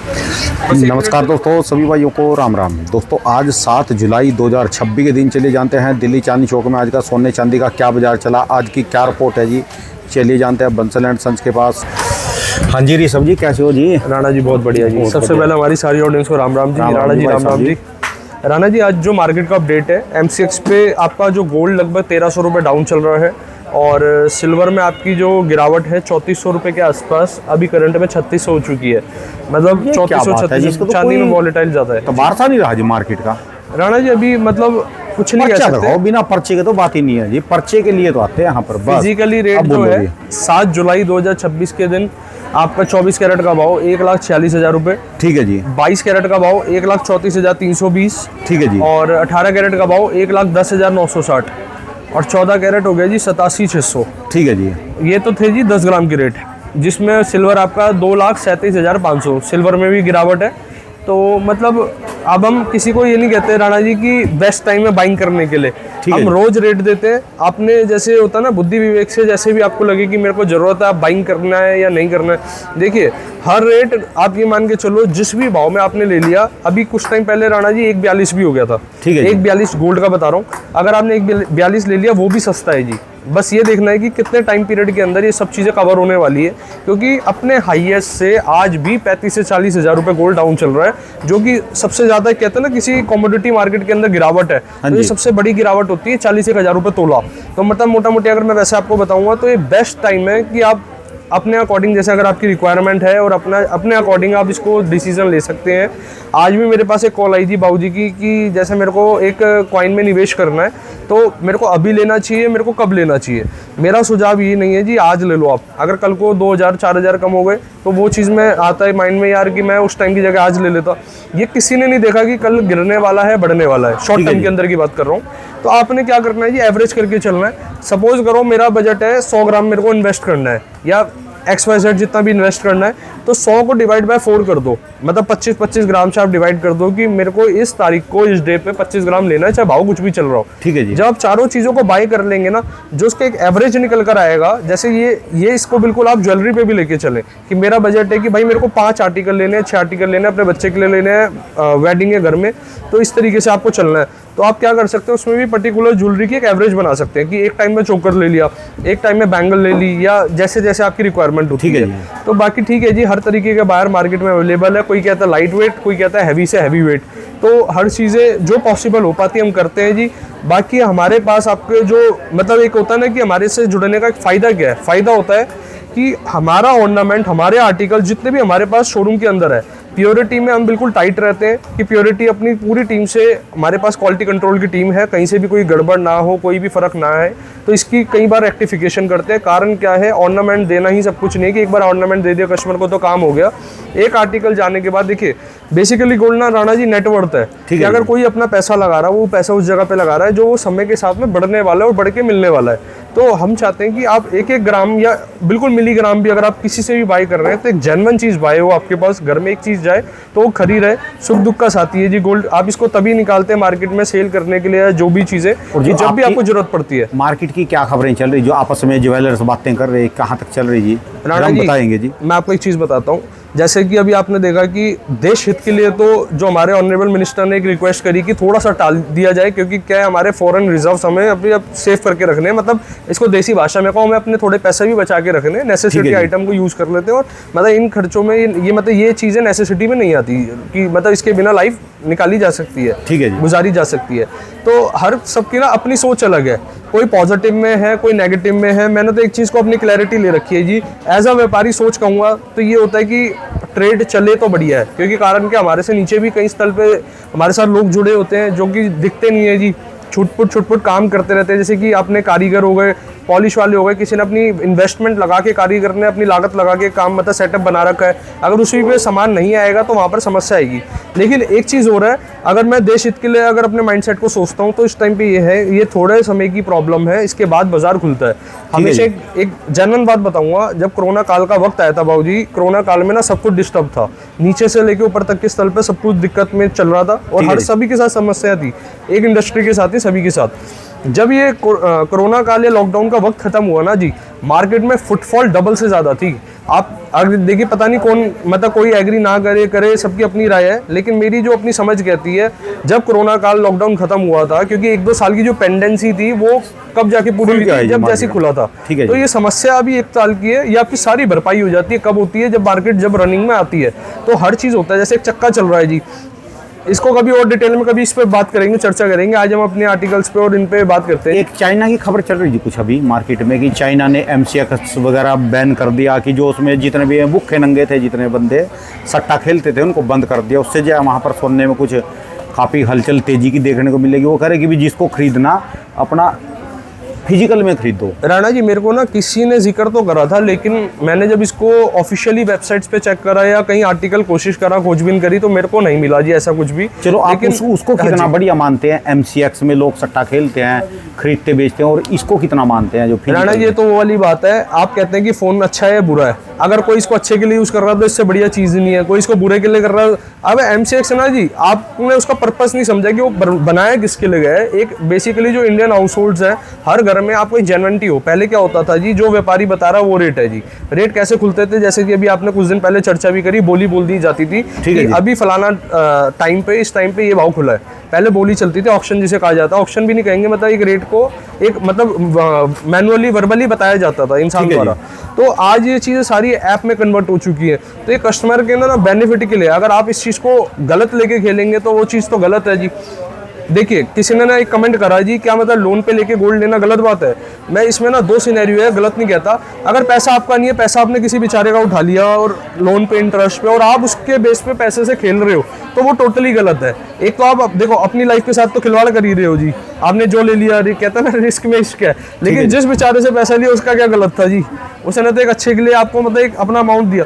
नमस्कार दोस्तों, सभी भाइयों को राम राम। दोस्तों आज 7 जुलाई 2026 के दिन चलिए जानते हैं दिल्ली चांदनी चौक में आज का सोने चांदी का क्या बाजार चला, आज की क्या रिपोर्ट है जी। चलिए जानते हैं बंसल एंड सन्स के पास। हाँ जी ऋषभ जी, कैसे हो जी? राणा जी बहुत बढ़िया जी। सबसे पहले हमारी सारी ऑडियंस को राम राम जी। राणा जी राम राम जी। राणा जी आज जो मार्केट का अपडेट है, MCX पे आपका जो गोल्ड लगभग 1300 रुपये डाउन चल रहा है और सिल्वर में आपकी जो गिरावट है 3400 रुपये के आसपास, अभी करंट में 3600 हो चुकी है। मतलब 3436। चांदी में वॉलेटाइल ज़्यादा है तो बारसा नहीं रहा जी मार्केट का। राणा जी अभी मतलब कुछ नहीं कह सकते, बिना पर्चे के तो बात ही नहीं है जी। पर्चे के लिए तो आते हैं यहाँ पर। फिजिकली रेट जो है 7 जुलाई 2026 के दिन आपका 24 कैरेट का भाव 1,46,000 रुपये। ठीक है जी। 22 कैरेट का भाव 1,34,320। ठीक है जी। और 18 कैरेट का भाव 1,10,960 और 14 कैरेट हो गया जी 87,600। ठीक है जी। ये तो थे जी 10 ग्राम की रेट, जिसमें सिल्वर आपका 2,37,500। सिल्वर में भी गिरावट है। तो मतलब अब हम किसी को ये नहीं कहते राणा जी कि बेस्ट टाइम है बाइंग करने के लिए, हम रोज रेट देते हैं। आपने जैसे होता है ना, बुद्धि विवेक से जैसे भी आपको लगे कि मेरे को जरूरत है, आप बाइंग करना है या नहीं करना है। देखिए हर रेट आप ये मान के चलो, जिस भी भाव में आपने ले लिया, अभी कुछ टाइम पहले राणा जी 1,42 भी हो गया था। ठीक है। 1,42 गोल्ड का बता रहा हूँ। अगर आपने 1,42 ले लिया वो भी सस्ता है जी। बस ये देखना है कि कितने टाइम पीरियड के अंदर ये सब चीज़ें कवर होने वाली है, क्योंकि अपने हाईएस्ट से आज भी 35 से 40 हज़ार रुपये गोल्ड डाउन चल रहा है, जो कि सबसे ज़्यादा कहते हैं ना किसी कमोडिटी मार्केट के अंदर गिरावट है तो ये सबसे बड़ी गिरावट होती है 40,000 रुपये तोला। तो मतलब मोटा मोटी अगर मैं वैसे आपको बताऊँगा तो ये बेस्ट टाइम है कि आप अपने अकॉर्डिंग, जैसे अगर आपकी रिक्वायरमेंट है और अपने अकॉर्डिंग आप इसको डिसीजन ले सकते हैं। आज भी मेरे पास एक कॉल आई थी बाबूजी की कि जैसे मेरे को एक कॉइन में निवेश करना है, तो मेरे को अभी लेना चाहिए, मेरे को कब लेना चाहिए। मेरा सुझाव ये नहीं है जी आज ले लो आप, अगर कल को 2,000 4,000 कम हो गए तो वो चीज़ में आता है माइंड में यार कि मैं उस टाइम की जगह आज ले लेता। ये किसी ने नहीं देखा कि कल गिरने वाला है, बढ़ने वाला है। शॉर्ट टर्म के अंदर की बात कर रहा हूँ। तो आपने क्या करना है जी, एवरेज करके चलना है। सपोज करो मेरा बजट है 100 ग्राम मेरे को इन्वेस्ट करना है, या XYZ जितना भी इन्वेस्ट करना है, तो 100 को डिवाइड बाय 4 कर दो, मतलब 25-25 ग्राम से आप डिवाइड कर दो कि मेरे को इस तारीख को इस डे पे 25 ग्राम लेना है, चाहे भाव कुछ भी चल रहा हो। ठीक है जी। जब आप चारों चीज़ों को बाय कर लेंगे ना, जो उसका एक एवरेज निकल कर आएगा, जैसे ये इसको बिल्कुल आप ज्वेलरी पे भी लेके चलें कि मेरा बजट है कि भाई मेरे को 5 आर्टिकल लेने हैं, 6 आर्टिकल लेने हैं, अपने बच्चे के लिए लेने हैं, वेडिंग है घर में, तो इस तरीके से आपको चलना है। तो आप क्या कर सकते हो, उसमें भी पर्टिकुलर ज्वेलरी की एक एवरेज बना सकते हैं कि एक टाइम में चोकर ले लिया, एक टाइम में बैंगल ले ली, या जैसे जैसे आपकी रिक्वायरमेंट होती है। तो बाकी ठीक है जी, हर तरीके के बाहर मार्केट में अवेलेबल है। कोई कहता है लाइट वेट, कोई कहता है हैवी से हैवी वेट। तो हर चीज़ें जो पॉसिबल हो पाती है हम करते हैं जी। बाकी हमारे पास आपके जो मतलब एक होता है ना कि हमारे से जुड़ने का एक फ़ायदा क्या है, फ़ायदा होता है कि हमारा ऑर्नामेंट, हमारे आर्टिकल जितने भी हमारे पास शोरूम के अंदर है, प्योरिटी में हम बिल्कुल टाइट रहते हैं कि प्योरिटी अपनी पूरी टीम से, हमारे पास क्वालिटी कंट्रोल की टीम है, कहीं से भी कोई गड़बड़ ना हो, कोई भी फर्क ना आए, तो इसकी कई बार रेक्टिफिकेशन करते हैं। कारण क्या है, ऑर्नामेंट देना ही सब कुछ नहीं कि एक बार ऑर्नामेंट दे दिया कस्टमर को तो काम हो गया। एक आर्टिकल जाने के बाद देखिए, बेसिकली गोल्ड ना राणा जी नेटवर्थ है कि अगर कोई अपना पैसा लगा रहा है, वो पैसा उस जगह पे लगा रहा है जो वो समय के साथ में बढ़ने वाला है और बढ़ के मिलने वाला है। तो हम चाहते हैं कि आप एक एक ग्राम या बिल्कुल मिलीग्राम भी अगर आप किसी से भी बाय कर रहे हैं तो एक जेन्युइन चीज़ बाय हो, आपके पास घर में एक चीज़ जाए तो वो खरी रहे। सुख दुख का साथी है जी गोल्ड। आप इसको तभी निकालते हैं मार्केट में सेल करने के लिए, जो भी चीज़ें, और जब भी आपको जरूरत पड़ती है। मार्केट की क्या खबरें चल रही, जो आपस में ज्वेलर्स बातें कर रहे हैं, कहाँ तक चल रही जी? राणा जी बताएंगे जी। मैं आपको एक चीज़ बताता हूँ। जैसे कि अभी आपने देखा कि देश हित के लिए तो जो हमारे ऑनरेबल मिनिस्टर ने एक रिक्वेस्ट करी कि थोड़ा सा टाल दिया जाए, क्योंकि क्या है हमारे फॉरेन रिजर्व्स हमें अभी अब सेव करके रखने हैं। मतलब इसको देसी भाषा में कहूँ, हमें अपने थोड़े पैसे भी बचा के रखने हैं, नेसेसिटी आइटम को यूज़ कर लेते हैं। और मतलब इन खर्चों में ये मतलब ये चीज़ें नेसेसिटी में नहीं आती कि मतलब इसके बिना लाइफ निकाली जा सकती है, ठीक है जी, गुजारी जा सकती है। तो हर सबकी ना अपनी सोच अलग है, कोई पॉजिटिव में है, कोई नेगेटिव में है। मैंने तो एक चीज़ को अपनी क्लैरिटी ले रखी है जी। एज अ व्यापारी सोच कहूँगा तो ये होता है कि ट्रेड चले तो बढ़िया है, क्योंकि कारण कि हमारे से नीचे भी कई स्थल पे हमारे साथ लोग जुड़े होते हैं जो कि दिखते नहीं है जी, छुटपुट काम करते रहते हैं। जैसे कि आपने कारीगर हो गए, पॉलिश वाले हो गए, किसी ने अपनी इन्वेस्टमेंट लगा के, कारीगर ने अपनी लागत लगा के काम मतलब सेटअप बना रखा है, अगर उसी पे सामान नहीं आएगा तो वहाँ पर समस्या आएगी। लेकिन एक चीज़ हो रहा है, अगर मैं देश हित के लिए अगर अपने माइंडसेट को सोचता हूँ तो इस टाइम पे ये है, ये थोड़े समय की प्रॉब्लम है, इसके बाद बाजार खुलता है। हमेशा एक जेन्युइन बात बताऊंगा, जब कोरोना काल का वक्त आया था बाबूजी, कोरोना काल में ना सब कुछ डिस्टर्ब था, नीचे से लेके ऊपर तक के स्थल पे सब कुछ दिक्कत में चल रहा था और हर सभी के साथ समस्या थी, एक इंडस्ट्री के साथ ही सभी के साथ। जब ये कोरोना काल या लॉकडाउन का वक्त खत्म हुआ ना जी, मार्केट में फुटफॉल डबल से ज़्यादा थी। आप अगर देखिए, पता नहीं कौन मतलब कोई एग्री ना करे, सबकी अपनी राय है, लेकिन मेरी जो अपनी समझ कहती है, जब कोरोना काल लॉकडाउन खत्म हुआ था, क्योंकि 1-2 साल की जो पेंडेंसी थी वो कब जाके पूरी हुई थी, जब जैसे खुला था। तो ये समस्या अभी 1 साल की है, ये आपकी सारी भरपाई हो जाती है। कब होती है? जब मार्केट जब रनिंग में आती है, तो हर चीज़ होता है। जैसे एक चक्का चल रहा है जी, इसको कभी और डिटेल में कभी इस पे बात करेंगे, चर्चा करेंगे। आज हम अपने आर्टिकल्स पे और इन पे बात करते हैं। एक चाइना की खबर चल रही थी कुछ अभी मार्केट में कि चाइना ने MCX वगैरह बैन कर दिया, कि जो उसमें जितने भी भूखे नंगे थे, जितने बंदे सट्टा खेलते थे, उनको बंद कर दिया। उससे जो है वहाँ पर सोने में कुछ काफ़ी हलचल तेजी की देखने को मिलेगी। वो कह रहे कि भी जिसको खरीदना अपना फिजिकल में खरीदो। राणा जी, मेरे को ना किसी ने जिक्र तो करा था, लेकिन मैंने जब इसको ऑफिशियली वेबसाइट्स पे चेक करा या कहीं आर्टिकल कोशिश करा, खोजबीन करी, तो मेरे को नहीं मिला जी ऐसा कुछ भी। चलो, आप उसको कितना बढ़िया मानते हैं? MCX में लोग सट्टा खेलते हैं, खरीदते बेचते हैं, और इसको कितना मानते हैं? जो राणा जी, ये तो वो वाली बात है। आप कहते हैं कि फ़ोन अच्छा है या बुरा है। अगर कोई इसको अच्छे के लिए यूज़ कर रहा है तो इससे बढ़िया चीज़ नहीं है। कोई इसको बुरे के लिए कर रहा है। अब MCX ना जी, आपने उसका पर्पस नहीं समझा कि वो बनाया किसके लिए गया है। एक बेसिकली जो इंडियन हाउस होल्ड्स हैं, हर घर में आपको जेन्युइनिटी हो। पहले क्या होता था जी, जो व्यापारी बता रहा है वो रेट है जी। रेट कैसे खुलते थे? जैसे कि अभी आपने कुछ दिन पहले चर्चा भी करी, बोली बोल दी जाती थी कि अभी फलाना टाइम पे, इस टाइम पे ये भाव खुला है। पहले बोली चलती थी, ऑक्शन जिसे कहा जाता है। ऑक्शन भी नहीं कहेंगे, मतलब एक रेट को एक मतलब मैनुअली वर्बली बताया जाता था इंसान द्वारा। तो आज ये चीज़ें सारी ऐप में कन्वर्ट हो चुकी है। तो ये कस्टमर के ना बेनिफिट के लिए, अगर आप इस चीज़ को गलत लेके खेलेंगे तो वो चीज़ तो गलत है जी। देखिए, किसी ने ना एक कमेंट करा जी, क्या मतलब लोन पे लेके गोल्ड लेना गलत बात है? मैं इसमें ना 2 सिनेरियो है, गलत नहीं कहता। अगर पैसा आपका नहीं है, पैसा आपने किसी बेचारे का उठा लिया और लोन पे, इंटरेस्ट पे, और आप उसके बेस पे पैसे से खेल रहे हो, तो वो टोटली गलत है। एक तो आप देखो, अपनी लाइफ के साथ तो खिलवाड़ कर ही रहे हो जी। आपने जो ले लिया, कहता है ना, रिस्क में इश्क है। लेकिन जिस बेचारे से पैसा लिया उसका क्या गलत था जी? उसने तो एक अच्छे के लिए आपको मतलब एक अपना अमाउंट दिया।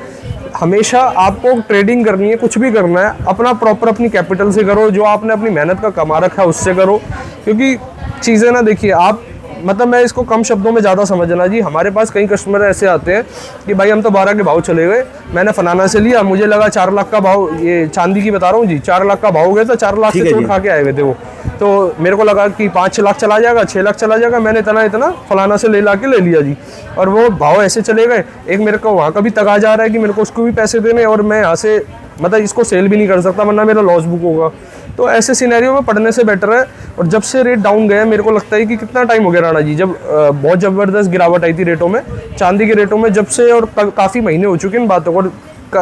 हमेशा आपको ट्रेडिंग करनी है, कुछ भी करना है, अपना प्रॉपर अपनी कैपिटल से करो, जो आपने अपनी मेहनत का कमा रखा है उससे करो। क्योंकि चीज़ें ना, देखिए आप मतलब मैं इसको कम शब्दों में ज़्यादा समझना जी। हमारे पास कई कस्टमर ऐसे आते हैं कि भाई हम तो 12 के भाव चले गए, मैंने फलाना से लिया, मुझे लगा 4 लाख का भाव, ये चांदी की बता रहा हूँ जी, 4 लाख का भाव हो गया था, 4 लाख से चोट खा के आए हुए थे वो। तो मेरे को लगा कि 5 लाख चला जाएगा, 6 लाख चला जाएगा, मैंने इतना फलाना से ले लिया जी। और वो भाव ऐसे चले गए। एक मेरे को वहाँ का भी तगा जा रहा है कि मेरे को उसको भी पैसे देने, और मैं यहाँ से मतलब इसको सेल भी नहीं कर सकता वरना मेरा लॉस बुक होगा। तो ऐसे सिनेरियो में पढ़ने से बेटर है। और जब से रेट डाउन गए, मेरे को लगता है कि कितना टाइम हो गया राणा जी, जब बहुत ज़बरदस्त गिरावट आई थी रेटों में, चांदी के रेटों में, जब से, और काफ़ी महीने हो चुके हैं इन बातों को,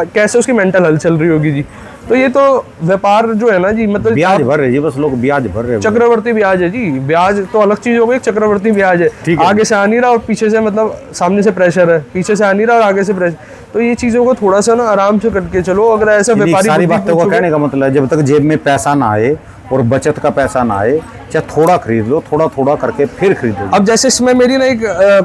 कैसे उसकी मेंटल हेल्थ चल रही होगी जी। तो ये तो व्यापार जो है ना जी, मतलब ब्याज भर रहे जी, बस लोग ब्याज भर रहे हैं। चक्रवर्ती ब्याज है जी। ब्याज तो अलग चीज हो गई, चक्रवर्ती ब्याज है। आगे से आ नहीं रहा और पीछे से, मतलब सामने से प्रेशर है, पीछे से आ नहीं रहा और आगे से प्रेशर। तो ये चीजों को थोड़ा सा ना आराम से करके चलो। अगर ऐसा व्यापारी, सारी बातों का कहने का मतलब है, जब तक जेब में पैसा ना आए और बचत का पैसा ना आए, चाहे थोड़ा खरीद लो, थोड़ा थोड़ा करके फिर खरीदो। अब जैसे इसमें मेरी ना एक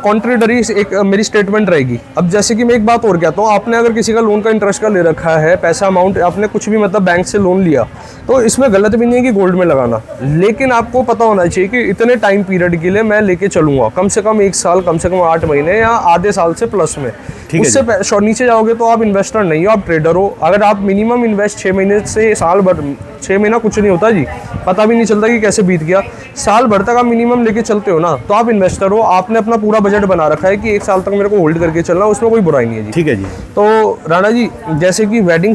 कॉन्ट्रेडरी एक मेरी स्टेटमेंट रहेगी। अब जैसे कि मैं एक बात और कहता हूँ, आपने अगर किसी का लोन का इंटरेस्ट का ले रखा है, पैसा अमाउंट आपने कुछ भी मतलब बैंक से लोन लिया, तो इसमें गलत भी नहीं है कि गोल्ड में लगाना। लेकिन आपको पता होना चाहिए कि इतने टाइम पीरियड के लिए मैं लेके चलूंगा, कम से कम 1 साल, कम से कम 8 महीने या आधे साल से प्लस में। उससे नीचे जाओगे तो आप इन्वेस्टर नहीं हो, आप ट्रेडर हो। अगर आप मिनिमम इन्वेस्ट 6 महीने से साल भर, 6 महीना कुछ नहीं होता जी, पता भी नहीं चलता कि कैसे बीत गया, साल भर तक आप मिनिमम लेके चलते हो ना, तो आप इन्वेस्टर हो। आपने अपना पूरा बजट बना रखा है कि 1 साल तक मेरे को होल्ड करके चलना, उसमें कोई बुराई नहीं है जी। ठीक है जी। तो राणा जी, जैसे कि वेडिंग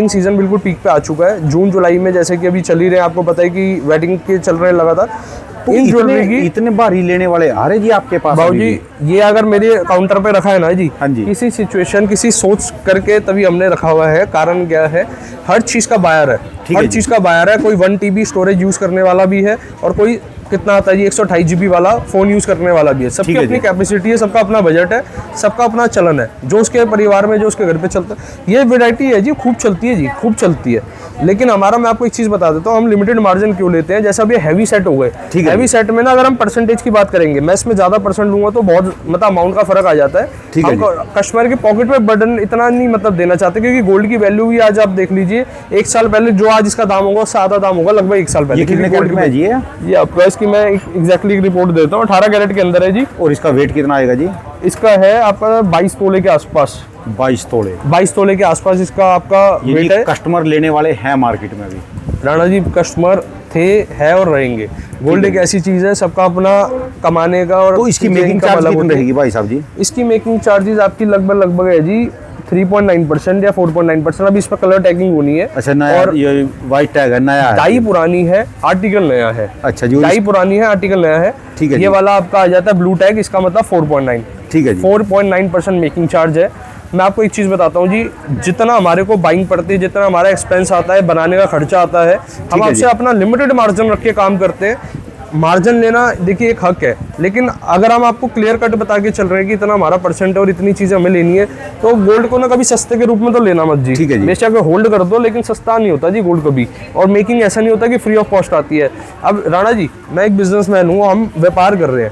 सीजन बिल्कुल पीक पे आ चुका है। जून जुलाई में जैसे कि अभी चल ही रहे हैं, आपको पता है कि वेडिंग के चल रहे हैं लगातार। तो इन ज्वेलरी की इतने भारी लेने वाले आ रहे जी आपके पास? बाबू जी, ये अगर मेरे काउंटर पे रखा है ना जी, हाँ जी, किसी सिचुएशन, किसी सोच करके तभी हमने रखा हुआ है। कारण क्या है, हर चीज़ का बायर है, हर चीज़ का बायर है। कोई 1 TB स्टोरेज यूज़ करने वाला भी है, और कोई कितना आता है जी 128 GB वाला फ़ोन यूज़ करने वाला भी है। सबकी अपनी कैपेसिटी है, सबका अपना बजट है, सबका अपना चलन है, जो उसके परिवार में, जो उसके घर पे चलता है। ये वैरायटी है जी, खूब चलती है जी, खूब चलती है। लेकिन हमारा, मैं आपको एक चीज़ बता देता हूँ, हम लिमिटेड मार्जिन क्यों लेते हैं। जैसे अब ये हैवी सेट हो गए, हैवी सेट में ना अगर हम परसेंटेज की बात करेंगे, मैं इसमें ज़्यादा परसेंट लूँगा तो बहुत मतलब अमाउंट का फर्क आ जाता है। हम कस्टमर के पॉकेट में बर्डन इतना नहीं मतलब देना चाहते, क्योंकि गोल्ड की वैल्यू भी आज आप देख लीजिए, 1 साल पहले जो आज इसका दाम होगा उससे आधा दाम होगा लगभग 1 साल पहले। कितने कैरेट में है जी ये आपको इसकी मैं एग्जैक्टली रिपोर्ट देता हूँ, 18 कैरेट के अंदर है जी। और इसका वेट कितना आएगा जी? इसका है आपका 22 तोले के आसपास। 22 तोले? 22 तोले के आसपास इसका आपका वेट है। कस्टमर लेने वाले हैं मार्केट में अभी? राणा जी, कस्टमर थे, है और रहेंगे। गोल्ड एक ऐसी चीज़ है, सबका अपना कमाने का और तो इसकी चीज़ें मेकिंग इनकम चार्ज अलग कितनी होती है। रहेगी भाई साहब जी? इसकी मेकिंग चार्जेस आपकी लगभग है जी 3.9% या 4.9%। अभी इस पर कलर टैगिंग होनी है। अच्छा, नया और ये वाइट टैग है, नया है? डाई पुरानी है, आर्टिकल नया है। अच्छा जी। डाई पुरानी है, आर्टिकल नया है। ठीक है ये जी। वाला आपका आ जाता है ब्लू टैग, इसका मतलब 4.9। ठीक है जी। 4.9% मेकिंग चार्ज है। मैं आपको एक चीज़ बताता हूँ जी, जितना हमारे को बाइंग पड़ती है, जितना हमारा एक्सपेंस आता है, बनाने का खर्चा आता है, हम है आपसे जी। अपना लिमिटेड मार्जिन रख के काम करते हैं। मार्जिन लेना देखिए एक हक है, लेकिन अगर हम आपको क्लियर कट बता के चल रहे हैं कि इतना हमारा परसेंट है और इतनी चीज़ें हमें लेनी है, तो गोल्ड को ना कभी सस्ते के रूप में तो लेना मत जी। ठीक है जी। बेशक होल्ड कर दो, लेकिन सस्ता नहीं होता जी गोल्ड कभी। और मेकिंग ऐसा नहीं होता कि फ्री ऑफ कॉस्ट आती है। अब राणा जी, मैं एक बिजनेसमैन हूँ, हम व्यापार कर रहे हैं।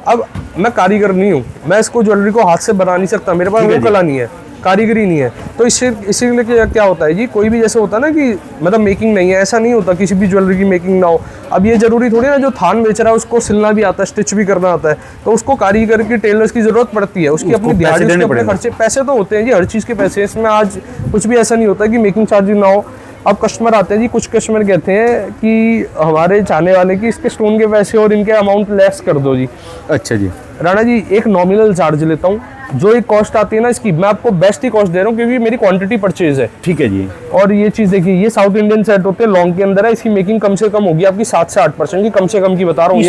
अब मैं कारीगर नहीं हूँ, मैं इसको ज्वेलरी को हाथ से बना नहीं सकता, मेरे पास वो कला नहीं है, कारीगरी नहीं है। तो इसीलिए क्या होता है जी, कोई भी जैसे होता है ना कि मतलब मेकिंग नहीं है, ऐसा नहीं होता किसी भी ज्वेलरी की मेकिंग ना हो। अब ये जरूरी थोड़ी ना, जो थान बेच रहा है उसको सिलना भी आता है, स्टिच भी करना आता है, तो उसको कारीगर की, टेलर्स की जरूरत पड़ती है। उसकी अपनी दिहाड़ी, उसके अपने खर्चे, पैसे तो होते हैं जी, हर चीज़ के पैसे। इसमें आज कुछ भी ऐसा नहीं होता कि मेकिंग चार्ज ना हो। अब कस्टमर आते हैं जी, कुछ कस्टमर कहते हैं कि हमारे चाहने वाले कि इसके स्टोन के पैसे और इनके अमाउंट लेस कर दो जी। अच्छा जी। राणा जी, एक नॉमिनल चार्ज लेता हूँ, जो एक कॉस्ट आती है ना इसकी, मैं आपको बेस्ट ही कॉस्ट दे रहा हूँ, क्योंकि मेरी क्वांटिटी परचेज है। ठीक है जी। और ये चीज़ देखिए, ये साउथ इंडियन सेट होते हैं, लॉन्ग के अंदर है। इसकी मेकिंग कम से कम होगी आपकी 7 से 8% की, कम से कम की बता रहा हूँ।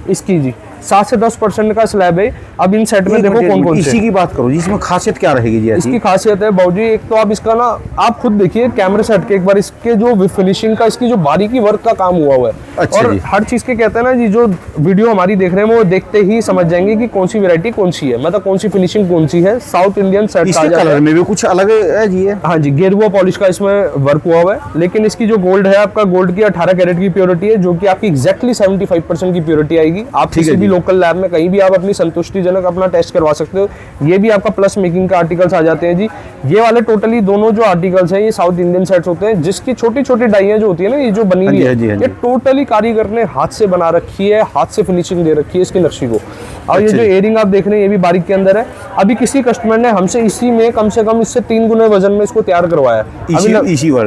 इसकी जी 7 से 10% का स्लैब है। अब इन सेट में देखो कौन कौन से। इसी की बात करो जी, इसमें खासियत क्या रहेगी जी? इसकी खासियत है बाबूजी, एक तो आप इसका ना, आप खुद देखिए कैमरे से हट के एक बार, इसके जो फिनिशिंग का, इसकी जो बारीकी वर्क का काम हुआ है। अच्छा और जी। हर चीज़ के कहते हैं ना जी, जो वीडियो हमारी देख रहे हैं वो देखते ही समझ जाएंगे कि कौन सी वैरायटी कौन सी है, मतलब कौन सी फिनिशिंग कौन सी है। साउथ इंडियन सेट इसके कलर में भी कुछ अलग है जी? हाँ जी, गेरुआ पॉलिश का इसमें वर्क हुआ हुआ है। लेकिन इसकी जो गोल्ड है, आपका गोल्ड की 18 कैरेट की प्योरिटी है, जो कि आपकी एग्जैक्टली 75% की प्योरिटी आएगी। आप किसी भी लोकल लैब में कहीं भी आप अपनी संतुष्टिजनक अपना टेस्ट करवा सकते हो। ये भी आपका प्लस मेकिंग का आर्टिकल्स आ जाते हैं जी। ये वाले टोटली दोनों जो आर्टिकल्स हैं, ये साउथ इंडियन सेट्स होते हैं, जिसकी छोटी छोटी डाइयां जो होती है ना, ये जो बनी हुई है, ये टोटली कारीगर ने हाथ से बना रखी है, हाथ से फिनिशिंग दे रखी है इसकी नक्शी को। और ये जो इयरिंग आप देख रहे हैं, ये भी बारीक के अंदर है। अभी किसी कस्टमर ने हमसे इसी में कम से कम इससे 3 गुने वजन में इसको तैयार करवाया,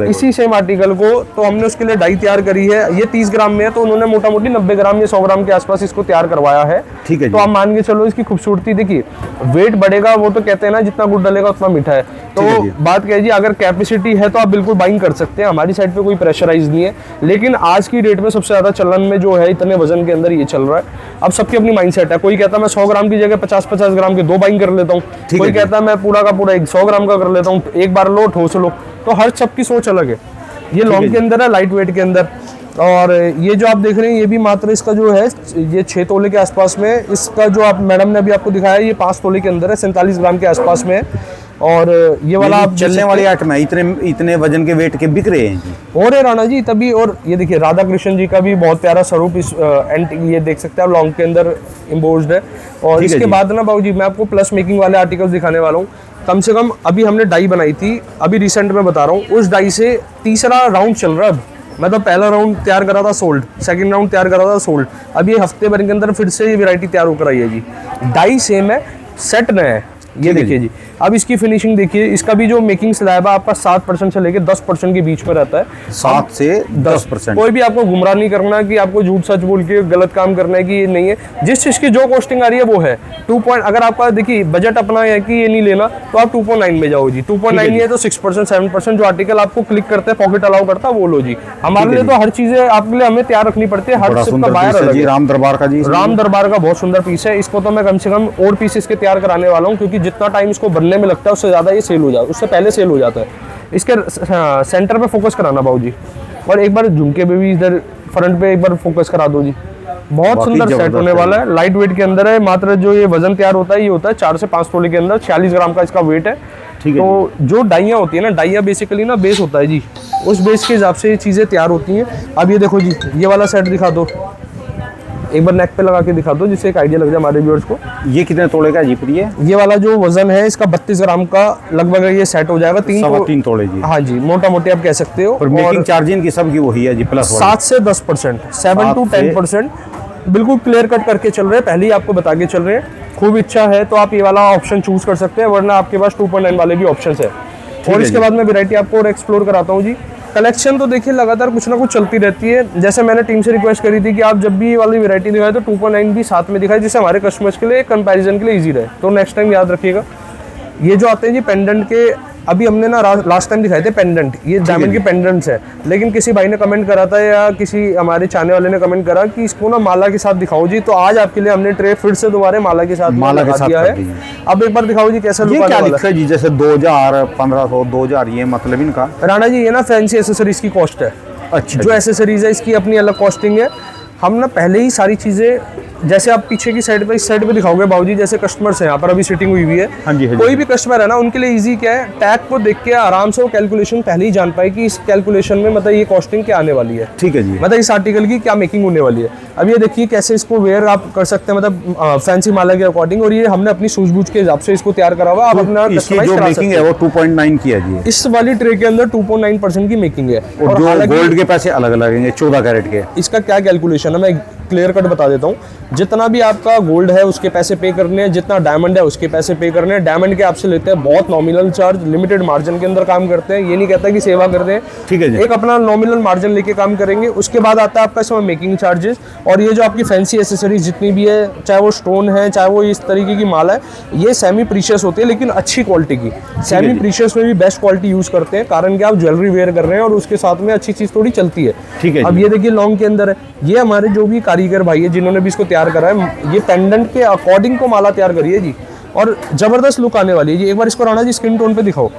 इसी सेम आर्टिकल को। तो हमने उसके लिए डाई तैयार करी है। ये 30 ग्राम में है, तो उन्होंने मोटा मोटी 90 ग्राम या 100 ग्राम के आसपास इसको तैयार करवाया है। ठीक है। तो आप मान के चलो, इसकी खूबसूरती देखिए, वेट बढ़ेगा, वो तो कहते हैं ना जितना गुड़ डलेगा उतना मीठा है। तो बात क्या है जी, अगर कैपेसिटी है तो आप बिल्कुल बाइंग कर सकते हैं, हमारी साइड पे कोई प्रेशराइज नहीं है। लेकिन आज की डेट में सबसे ज्यादा चलन में जो है, इतने वजन के अंदर ये चल रहा है। अब सबकी अपनी माइंडसेट है। कोई कहता है मैं 100 ग्राम की जगह 50-50 ग्राम के 2 बाइंग कर लेता हूँ, कोई कहता है मैं पूरा का पूरा 100 ग्राम का कर लेता हूँ, एक बार लो ठोस लो। तो हर सबकी सोच अलग है। ये लॉन्ग के अंदर है, लाइट वेट के अंदर। और ये जो आप देख रहे हैं, ये भी मात्र इसका जो है, ये 6 तोले के आसपास में। इसका जो आप मैडम ने अभी आपको दिखाया, ये 5 तोले के अंदर है, 47 ग्राम के आसपास में है। और ये वाला आप चलने वाली आइटम है, इतने वजन के वेट के बिक रहे हैं जी। और है राणा जी तभी। और ये देखिए, राधा कृष्ण जी का भी बहुत प्यारा स्वरूप इस ये देख सकते हैं आप, लॉन्ग के अंदर इम्बोज्ड है। और इसके बाद ना बाबूजी, मैं आपको प्लस मेकिंग वाले आर्टिकल्स दिखाने वाला हूँ। कम से कम अभी हमने डाई बनाई थी, अभी रिसेंट में बता रहा हूँ, उस डाई से तीसरा राउंड चल रहा है। मतलब पहला राउंड तैयार करा था, सोल्ड। सेकंड राउंड तैयार करा था, सोल्ड। अब ये हफ्ते भर के अंदर फिर से ये वैरायटी तैयार होकर आई है जी। डाई सेम है, सेट नया है। ये देखिए जी, अब इसकी फिनिशिंग देखिए। इसका भी जो मेकिंग स्लैब है आपका 7% से लेकर 10% के बीच में रहता है। 7 से 10%। कोई भी आपको गुमराह नहीं करना कि आपको झूठ सच बोल के गलत काम करना है, कि ये नहीं है। जिस चीज की जो कॉस्टिंग आ रही है वो है 2 अगर आपका देखिए बजट अपना है कि ये नहीं लेना, तो आप 2.9 में जाओ जी। 2.9 नहीं है तो 6% 7% जो आर्टिकल आपको क्लिक करते हैं, पॉकेट अलाउ करता है, वो लो जी। हमारे लिए तो हर चीजें आपके लिए हमें तैयार रखनी पड़ती है। हर सिप का बायर अलग है। राम दरबार का जी, राम दरबार का बहुत सुंदर पीस है। इसको तो मैं कम से कम और पीस इसके तैयार कराने वाला हूँ, क्योंकि जितना टाइम इसको बनने में लगता है उससे ज्यादा ये सेल हो जाता है, उससे पहले सेल हो जाता है। इसके सेंटर पे फोकस कराना बाबूजी, और एक बार झुमके पे भी इधर फ्रंट पे एक बार फोकस करा दो जी। बहुत सुंदर सेट होने वाला है, लाइट वेट के अंदर है। मात्र जो ये वजन तैयार होता है, ये होता है 4 से 5 तोले के अंदर, 46 ग्राम का इसका वेट है। तो जो डाइयाँ होती है ना, डाइयाँ बेसिकली ना बेस होता है जी, उस बेस के हिसाब से ये चीज़ें तैयार होती हैं। अब ये देखो जी, ये वाला सेट दिखा दो, एक बार नेक पे लगा के दिखा दो, जिससे एक आइडिया लग जाए हमारे व्यूअर्स को। ये कितने तोले का जी? ये वाला जो वजन है इसका 32 ग्राम का लगभग ये सेट हो जाएगा। 3 तोले जी। हाँ जी, मोटा मोटी आप कह सकते हो। और मेकिंग चार्जिंग की सबकी वही है जी, प्लस 7 से 10%, 7 to 10%। बिल्कुल क्लियर कट करके चल रहे हैं, पहले ही आपको बता के चल रहे हैं। खूब इच्छा है तो आप ये वाला ऑप्शन चूज कर सकते हैं, वरना आपके पास 2.9 वाले भी ऑप्शन है। और इसके बाद मैं वैरायटी आपको और एक्सप्लोर कराता हूँ जी। कलेक्शन तो देखिए लगातार कुछ ना कुछ चलती रहती है। जैसे मैंने टीम से रिक्वेस्ट करी थी कि आप जब भी ये वाली वैरायटी दिखाए तो 2.9 भी साथ में दिखाए, जिससे हमारे कस्टमर्स के लिए कंपैरिजन के लिए इजी रहे। तो नेक्स्ट टाइम याद रखिएगा। ये जो आते हैं जी पेंडेंट के, अभी हमने ना लास्ट टाइम दिखाए थे पेंडेंट, ये डायमंड के पेंडेंट्स है। लेकिन किसी भाई ने कमेंट करा था या किसी हमारे चाहने वाले ने कमेंट करा कि इसको ना माला के साथ दिखाओ जी, तो आज आपके लिए हमने ट्रे फिर से दोबारा माला के साथ दिया है। अब एक बार दिखाओ जी कैसा लुक आने वाला है जी। जैसे 2000, 1500, 2000 ये मतलब इनका राणा जी, ये ना फैंसी एसेसरीज की कॉस्ट है। अच्छा, जो एसेसरीज है इसकी अपनी अलग कॉस्टिंग है। हम ना पहले ही सारी चीज़ें, जैसे आप पीछे की साइड पे, इस साइड पे दिखाओगे बाबूजी, जैसे कस्टमर्स हैं यहाँ पर अभी सिटिंग हुई हुई है। हाँ जी, हाँ जी। कोई भी कस्टमर है ना, उनके लिए इजी क्या है, टैग को देख के आराम से वो कैलकुलेशन पहले ही जान पाए कि इस कैलकुलेशन में मतलब ये कॉस्टिंग क्या आने वाली है। ठीक है जी। मतलब इस आर्टिकल की क्या मेकिंग होने वाली है। अब ये देखिए कैसे इसको वेयर आप कर सकते हैं, मतलब फैंसी माला के अकॉर्डिंग। और ये हमने अपनी सूझबूझ के हिसाब से इसको तैयार करा हुआ। आप अपना इसकी जो मेकिंग है वो 2.9 की है जी। इस वाली ट्रे के अंदर 2.9% की मेकिंग है। और जो गोल्ड के पैसे अलग लगेंगे 14 कैरेट के। इसका क्या कैलकुलेशन है मैं क्लियर कट बता देता हूँ। जितना भी आपका गोल्ड है उसके पैसे पे करने हैं, जितना डायमंड है उसके पैसे पे करने हैं। डायमंड के आपसे लेते हैं बहुत नॉमिनल चार्ज, लिमिटेड मार्जिन के अंदर काम करते हैं। ये नहीं कहता कि सेवा कर दें, ठीक है जी। एक अपना नॉमिनल मार्जिन लेके काम करेंगे। उसके बाद आता है आपका इसमें मेकिंग चार्जेस। और ये जो आपकी फैंसी एसेसरीज जितनी भी है, चाहे वो स्टोन है, चाहे वो इस तरीके की माला है, ये सेमी प्रीशियस होती है, लेकिन अच्छी क्वालिटी की। सेमी प्रीशियस में भी बेस्ट क्वालिटी यूज करते हैं, कारण कि आप ज्वेलरी वेयर कर रहे हैं और उसके साथ में अच्छी चीज थोड़ी चलती है। ठीक है। अब ये देखिए लॉन्ग के अंदर है। ये हमारे जो भी कारीगर भाई है जिन्होंने भी इसको तैयार करा है, ये पेंडेंट के अकॉर्डिंग को माला तैयार करी है जी, और जबरदस्त लुक आने वाली है जी। एक बार इसको राणा जी स्किन टोन पे दिखाओ।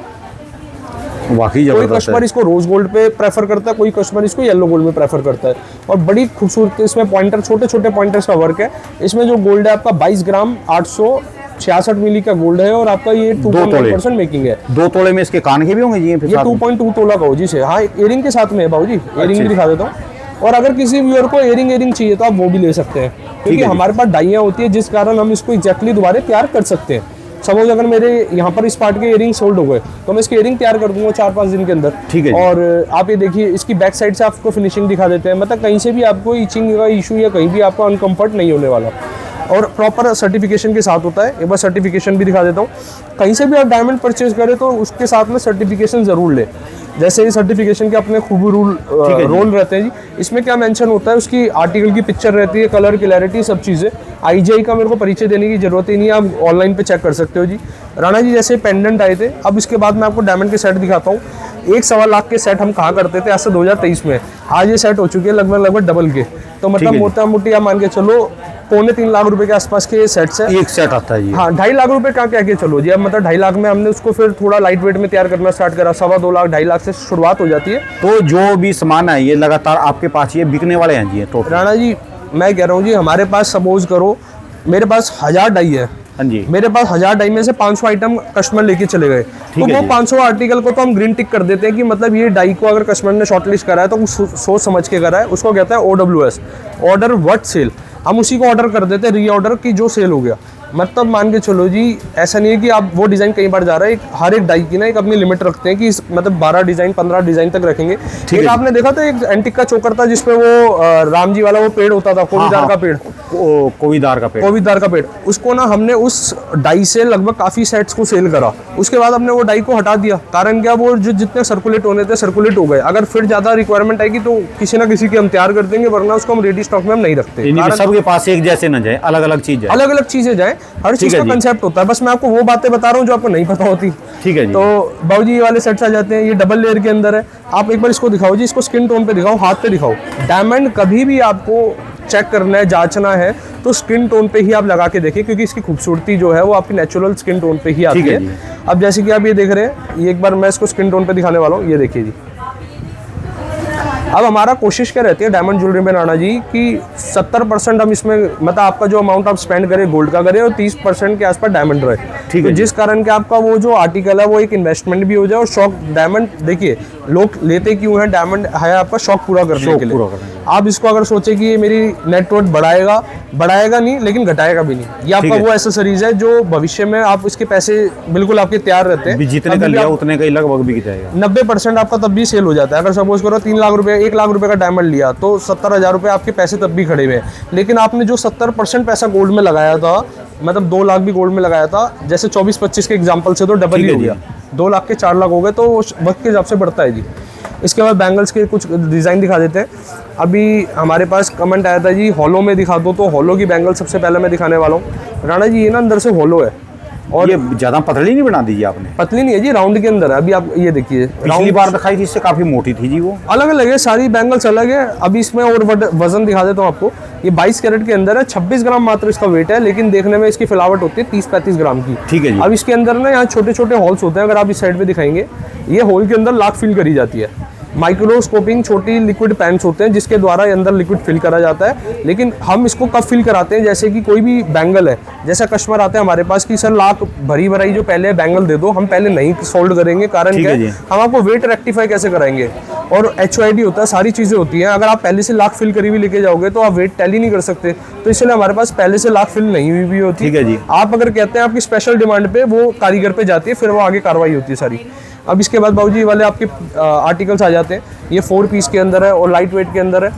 वाकई कोई कस्टमर इसको रोज गोल्ड पे प्रेफर करता है, कोई कस्टमर इसको येलो गोल्ड में प्रेफर करता है। और बड़ी खूबसूरत इसमें पॉइंटर, छोटे छोटे पॉइंटर्स का वर्क है। इसमें जो गोल्ड है आपका 22 ग्राम 866 मिली का गोल्ड है। और आपका ये 2.9% मेकिंग है। 2 तोले में इसके कान के भी होंगे जी? ये 2.2 तोला का हो जी से। हाँ, इयरिंग के साथ में है बाबूजी, इयरिंग भी दिखा देता हूँ। और अगर किसी व्यूअर को इयरिंग चाहिए तो आप वो भी ले सकते हैं, क्योंकि हमारे पास डाइयाँ होती है जिस कारण हम इसको एग्जैक्टली दोबारा तैयार कर सकते हैं। सपोज अगर मेरे यहाँ पर इस पार्ट के इयरिंग सोल्ड हो गए तो मैं इसके इयरिंग तैयार कर दूंगा 4-5 दिन के अंदर। ठीक है। और आप ये देखिए इसकी बैक साइड से आपको फिनिशिंग दिखा देते हैं, मतलब कहीं से भी आपको इचिंग का इशू या कहीं भी आपको अनकंफर्ट नहीं होने वाला। और प्रॉपर सर्टिफिकेशन के साथ होता है। एक बार सर्टिफिकेशन भी दिखा देता हूँ। कहीं से भी आप डायमंड परचेज करें तो उसके साथ में सर्टिफिकेशन जरूर ले। जैसे ही सर्टिफिकेशन के अपने खूब रोल रहते हैं जी। इसमें क्या मेंशन होता है, उसकी आर्टिकल की पिक्चर रहती है, कलर क्लैरिटी, सब चीज़ें। IGI का मेरे को परिचय देने की जरूरत ही नहीं है, आप ऑनलाइन पे चेक कर सकते हो जी। राणा जी जैसे पेंडेंट आए थे, अब इसके बाद मैं आपको डायमंड के सेट दिखाता हूँ। 1.25 लाख के सेट हम कहाँ करते थे आज से 2023 में, आज ये सेट हो चुके हैं लगभग डबल के। तो मतलब मोटा मोटी आप मान के चलो 2.25 लाख रुपए के आसपास के सेट्स है। एक सेट आता है जी। हाँ, 2.5 लाख रुपए कहाँ के चलो जी। अब मतलब 2.5 लाख में हमने उसको फिर थोड़ा लाइट वेट में तैयार करना स्टार्ट करा। 2.25 लाख 2.5 लाख से शुरुआत हो जाती है। तो जो भी सामान है ये लगातार आपके पास ये बिकने वाले हैं जी? तो राणा जी मैं कह रहा हूँ जी, हमारे पास सपोज करो मेरे पास 1000 डाई है। हाँ जी। मेरे पास 1000 डाई में से 500 आइटम कस्टमर लेके चले गए, तो वो 500 आर्टिकल को तो हम ग्रीन टिक कर देते हैं कि मतलब ये डाई को अगर कस्टमर ने शॉर्टलिस्ट करा है तो सोच समझ के करा है। उसको कहता है OWS, ऑर्डर व्हाट सेल। हम उसी को ऑर्डर कर देते हैं, रीऑर्डर की जो सेल हो गया। मतलब मान के चलो जी, ऐसा नहीं है कि आप वो डिज़ाइन कई बार जा रहा है। हर एक डाई की ना एक अपनी लिमिट रखते हैं कि मतलब 12 डिज़ाइन 15 डिज़ाइन तक रखेंगे। एक आपने देखा था एक एंटिक का चोकर था जिसपे वो राम जी वाला वो पेड़ होता था, कोविदार का पेड़, कोविदार का पेड़। उसको ना हमने उस डाई से लगभग काफ़ी सेट्स को सेल करा। उसके बाद हमने वो डाई को हटा दिया, कारण क्या, वो जो जितने सर्कुलेट होने थे सर्कुलेट हो गए। अगर फिर ज़्यादा रिक्वायरमेंट आएगी तो किसी ना किसी की हम तैयार कर देंगे, वरना उसको हम रेडी स्टॉक में हम नहीं रखते। सबके पास एक जैसे न जाए, अलग अलग चीजें जाए। हर चीज का कंसेप्ट होता है। बस मैं आपको वो बातें बता रहा हूँ जो आपको नहीं पता होती। ठीक है जी। तो बाबूजी ये वाले सेट्स आ जाते हैं, ये डबल लेयर के अंदर है। आप एक बार इसको दिखाओ जी, इसको स्किन टोन पे दिखाओ, हाथ पे दिखाओ। डायमंड कभी भी आपको चेक करना है, जांचना है तो स्किन टोन पे ही आप लगा के देखिए, क्योंकि इसकी खूबसूरती जो है वो आपकी नेचुरल स्किन टोन पे ही आती है। अब जैसे कि आप ये देख रहे हैं, ये एक बार मैं इसको स्किन टोन पे दिखाने वाला हूँ। ये देखिए जी। अब हमारा कोशिश क्या रहती है डायमंड ज्वेलरी में राणा जी कि 70% हम इसमें मतलब आपका जो अमाउंट आप स्पेंड करें गोल्ड का करें और 30% के आसपास डायमंड रहे। ठीक है। तो जिस कारण के आपका वो जो आर्टिकल है वो एक इन्वेस्टमेंट भी हो जाए। और शौक डायमंड देखिए लोग लेते क्यों हैं, डायमंड है आपका शौक पूरा करने के लिए। आप इसको अगर सोचे कि ये मेरी नेटवर्थ बढ़ाएगा नहीं लेकिन घटाएगा भी नहीं, ये आपका वो एसेसरीज है जो भविष्य में आप इसके पैसे बिल्कुल आपके तैयार रहते हैं। जितने का लिया उतने का ही लगभग बिक जाएगा। 90% आपका तब भी सेल हो जाता है। अगर सपोज करो 3 लाख रुपए 1 लाख रुपए का डायमंड लिया तो 70,000 रुपए आपके पैसे तब भी खड़े हुए हैं। लेकिन आपने जो 70% पैसा गोल्ड में लगाया था, मतलब 2 लाख भी गोल्ड में लगाया था, जैसे 24-25 के एग्जाम्पल से तो डबल ही हो गया, 2 लाख के 4 लाख हो गए। तो वक्त के हिसाब से बढ़ता है जी। इसके बाद बैंगल्स के कुछ डिज़ाइन दिखा देते हैं। अभी हमारे पास कमेंट आया था जी हॉलो में दिखा दो, तो हॉलो की बैंगल सबसे पहले मैं दिखाने वाला हूँ। राणा जी ये ना अंदर से हॉलो है और ये ज़्यादा पतली नहीं बना दीजिए आपने? पतली नहीं है जी, राउंड के अंदर है। अभी आप ये देखिए, पिछली बार दिखाई थी इससे काफ़ी मोटी थी जी वो। अलग अलग है, सारी बैंगल्स अलग है। अभी इसमें और वजन दिखा देता हूँ आपको। ये 22 कैरेट के अंदर है, 26 ग्राम मात्र इसका वेट है, लेकिन देखने में इसकी फिलावट होती है 30-35 ग्राम की। ठीक है जी। अब इसके अंदर ना यहाँ छोटे छोटे होल्स होते हैं, अगर आप इस साइड पे दिखाएंगे, ये होल के अंदर लाख फिल करी जाती है। माइक्रोस्कोपिंग छोटी लिक्विड पैंट्स होते हैं जिसके द्वारा अंदर लिक्विड फिल करा जाता है। लेकिन हम इसको कब फिल कराते हैं, जैसे कि कोई भी बैंगल है, जैसा कस्टमर आते हैं हमारे पास कि सर लाख भरी भराई जो पहले बैंगल दे दो, हम पहले नहीं सोल्ड करेंगे। कारण क्या है, हम आपको वेट रेक्टिफाई कैसे कराएंगे, और HYD होता है, सारी चीज़ें होती हैं। अगर आप पहले से लाख फिल करी हुई लेके जाओगे तो आप वेट टैली नहीं कर सकते, तो इसलिए हमारे पास पहले से लाख फिल नहीं हुई भी होती। ठीक है जी। आप अगर कहते हैं आपकी स्पेशल डिमांड पे, वो कारीगर पे जाती है, फिर वो आगे कार्रवाई होती है सारी। अब इसके बाद बाबूजी वाले आपके आर्टिकल्स आ जाते हैं। ये 4 पीस के अंदर है और लाइट वेट के अंदर है,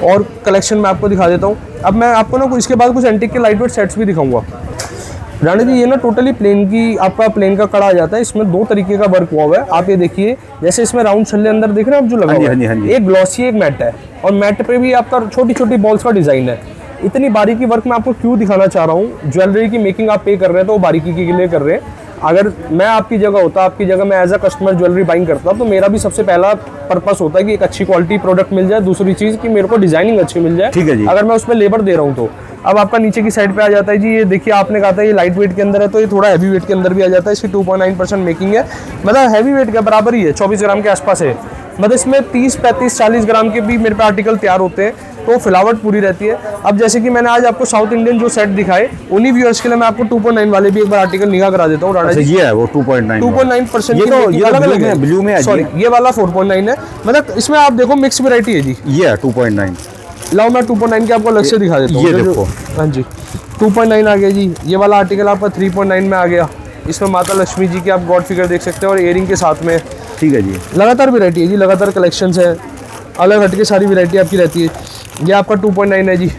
और कलेक्शन मैं आपको दिखा देता हूँ। अब मैं आपको ना इसके बाद कुछ एंटीक के लाइट वेट सेट्स भी दिखाऊंगा। राणा जी ये ना टोटली प्लेन की, आपका प्लेन का कड़ा आ जाता है। इसमें 2 तरीके का वर्क हुआ हुआ है। आप ये देखिए, जैसे इसमें राउंड छल्ले अंदर दिख रहे हैं आप जो लगा हुआ है, एक ग्लॉसी एक मैट है, और मैट पे भी आपका छोटी छोटी बॉल्स का डिजाइन है। इतनी बारीकी वर्क मैं आपको क्यों दिखाना चाह रहा हूँ, ज्वेलरी की मेकिंग आप पे कर रहे हैं तो वो बारीकी के लिए कर रहे हैं। अगर मैं आपकी जगह होता, आपकी जगह मैं as a customer jewellery buying करता, तो मेरा भी सबसे पहला पर्पस होता है कि एक अच्छी क्वालिटी प्रोडक्ट मिल जाए, दूसरी चीज़ कि मेरे को डिजाइनिंग अच्छी मिल जाए। ठीक है जी। अगर मैं उसमें लेबर दे रहा हूँ तो। अब आपका नीचे की साइड पे आ जाता है जी, ये देखिए आपने कहा था ये लाइट वेट के अंदर है, तो ये थोड़ा हैवी वेट के अंदर भी आ जाता है। इसकी 2.9% मेकिंग है, मतलब हैवी वेट के बराबर ही है, 24 ग्राम के आसपास है। मतलब इसमें 30, 35, 40 ग्राम के भी मेरे पे आर्टिकल तैयार होते हैं, तो फिलावट पूरी रहती है। अब जैसे कि मैंने आज आपको साउथ इंडियन जो सेट दिखाए, उन्हीं व्यूअर्स के लिए मैं आपको 2.9 वाले भी एक बार आर्टिकल निगाह करा देता हूँ। राणा जी ये है वो 2.9%। ये तो अलग अलग है, ब्लू में है, सॉरी ये वाला 4.9 है। मतलब इसमें आप देखो मिक्स वैरायटी है जी। ये है 2.9। लाओ मैं 2.9 के आपको अलग से दिखा देता हूँ। ये देखो, हाँ जी 2.9 आ गया जी। ये वाला आर्टिकल आपका 3.9 में आ गया। इसमें माता लक्ष्मी जी की आप गॉड फिगर देख सकते हैं और इयरिंग के साथ में। ठीक है जी। लगातार वैरायटी है जी, लगातार कलेक्शंस है, अलग हटके सारी वैरायटी आपकी रहती है। ये आपका 2.9 है जी।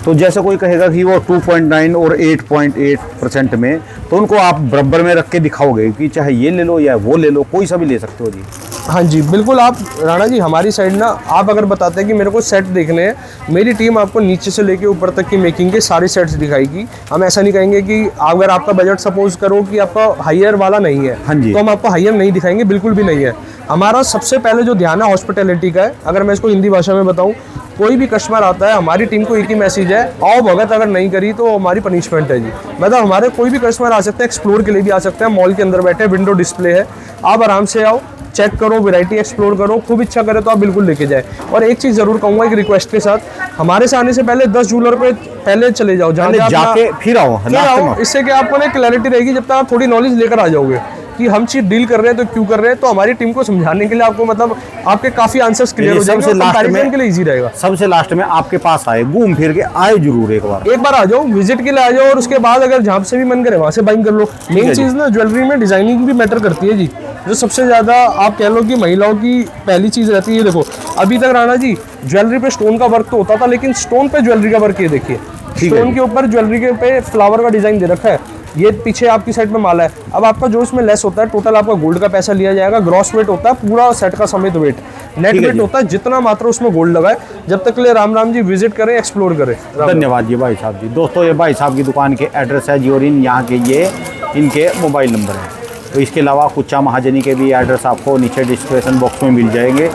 तो जैसे कोई कहेगा कि वो 2.9 और 8.8% में, तो उनको आप बराबर में रख के दिखाओगे कि चाहे ये ले लो या वो ले लो, कोई सा भी ले सकते हो जी। हाँ जी बिल्कुल। आप राणा जी हमारी साइड ना, आप अगर बताते हैं कि मेरे को सेट देखने हैं, मेरी टीम आपको नीचे से लेके ऊपर तक की मेकिंग के सारे सेट्स दिखाएगी। हम ऐसा नहीं कहेंगे कि अगर आपका बजट सपोज करो कि आपका हायर वाला नहीं है, हाँ जी, तो हम आपको हायर नहीं दिखाएंगे, बिल्कुल भी नहीं है। हमारा सबसे पहले जो ध्यान है हॉस्पिटैलिटी का है। अगर मैं इसको हिंदी भाषा में बताऊँ, कोई भी कस्टमर आता है, हमारी टीम को एक ही मैसेज है, आओ भगत, अगर नहीं करी तो हमारी पनिशमेंट है जी। मतलब हमारे कोई भी कस्टमर आ सकते हैं, एक्सप्लोर के लिए भी आ सकते हैं। मॉल के अंदर बैठे, विंडो डिस्प्ले है, आप आराम से आओ, चेक करो, वैरायटी एक्सप्लोर करो, खूब इच्छा करे तो आप बिल्कुल लेके जाए। और एक चीज़ जरूर कहूँगा, एक रिक्वेस्ट के साथ, हमारे से आने से पहले 10 ज्वेलर पे पहले चले जाओ, जाके फिर आओ। इससे क्या आपको ना क्लैरिटी रहेगी, जब तक आप थोड़ी नॉलेज लेकर आ जाओगे कि हम चीज डील कर रहे हैं तो क्यों कर रहे हैं, तो हमारी टीम को समझाने के लिए आपको मतलब आपके काफी आंसर्स क्लियर हो जाएंगे, कंपैरिजन के लिए इजी रहेगा। सबसे लास्ट में आपके पास आए, घूम फिर के आए जरूर, एक बार आ जाओ, विजिट के लिए आ जाओ, और उसके बाद अगर जहाँ से भी मन करे वहाँ से बाइंग कर लो। मेन चीज ना ज्वेलरी में डिजाइनिंग भी मैटर करती है जी, जो सबसे ज्यादा आप कह लो कि महिलाओं की पहली चीज रहती है। देखो अभी तक राणा जी ज्वेलरी पे स्टोन का वर्क तो होता था, लेकिन स्टोन पे ज्वेलरी का वर्क ये देखिए, स्टोन के ऊपर ज्वेलरी के पे फ्लावर का डिजाइन दे रखा है। ये पीछे आपकी साइड में माला है। अब आपका जो इसमें लेस होता है, टोटल आपका गोल्ड का पैसा लिया जाएगा। ग्रॉस वेट होता है पूरा सेट का समेत वेट, नेट वेट होता है जितना मात्रा उसमें गोल्ड लगा है। जब तक के लिए राम राम जी विजिट करें, एक्सप्लोर करें। धन्यवाद जी भाई साहब जी। दोस्तों ये भाई साहब की दुकान के एड्रेस है जी, और यहाँ के ये इनके मोबाइल नंबर है। तो इसके अलावा कुच्चा महाजनी के भी एड्रेस आपको नीचे डिस्क्रिप्शन बॉक्स में मिल जाएंगे।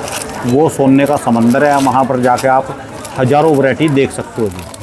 वो सोने का समंदर है, वहाँ पर जाके आप हज़ारों वैरायटी देख सकते हो जी।